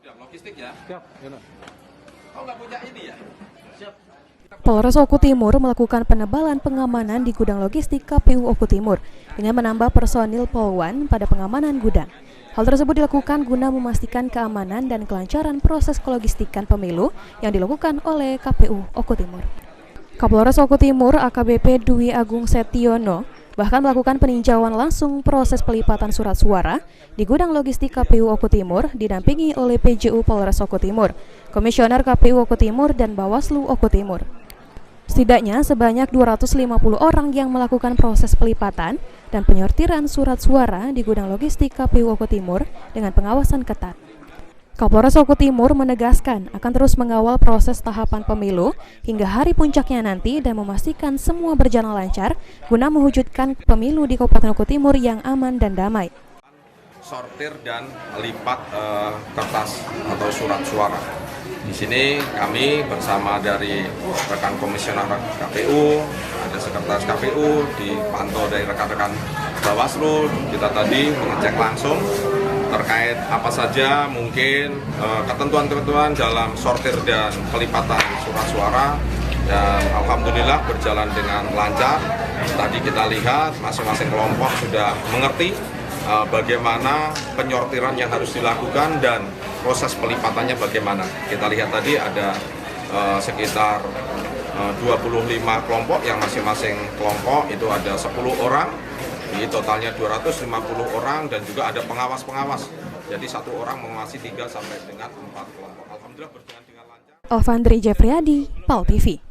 Siap, logistik ya? Siap, ya. Oh, nggak punya ini ya? Siap. Polres Oku Timur melakukan penebalan pengamanan di gudang logistik KPU Oku Timur dengan menambah personil Polwan pada pengamanan gudang. Hal tersebut dilakukan guna memastikan keamanan dan kelancaran proses kelogistikan pemilu yang dilakukan oleh KPU Oku Timur. Kapolres Oku Timur AKBP Dwi Agung Setiono bahkan melakukan peninjauan langsung proses pelipatan surat suara di gudang logistik KPU Oku Timur didampingi oleh PJU Polres Oku Timur, Komisioner KPU Oku Timur dan Bawaslu Oku Timur. Setidaknya sebanyak 250 orang yang melakukan proses pelipatan dan penyortiran surat suara di gudang logistik KPU Oku Timur dengan pengawasan ketat. Kapolres Oku Timur menegaskan akan terus mengawal proses tahapan pemilu hingga hari puncaknya nanti dan memastikan semua berjalan lancar guna mewujudkan pemilu di Kabupaten Oku Timur yang aman dan damai. Sortir dan lipat kertas atau surat suara. Di sini kami bersama dari rekan komisioner KPU, ada sekretaris KPU, dipantau dari rekan-rekan Bawaslu. Kita tadi mengecek langsung terkait apa saja mungkin ketentuan-ketentuan dalam sortir dan pelipatan surat suara, dan alhamdulillah berjalan dengan lancar. Tadi kita lihat masing-masing kelompok sudah mengerti bagaimana penyortiran yang harus dilakukan dan proses pelipatannya bagaimana. Kita lihat tadi ada sekitar 25 kelompok yang masing-masing kelompok itu ada 10 orang. Jadi totalnya 250 orang dan juga ada pengawas-pengawas. Jadi satu orang mengawasi 3 sampai dengan 4 kelompok. Alhamdulillah berjalan dengan lancar. Alfandri Jeffriyadi, PAL TV.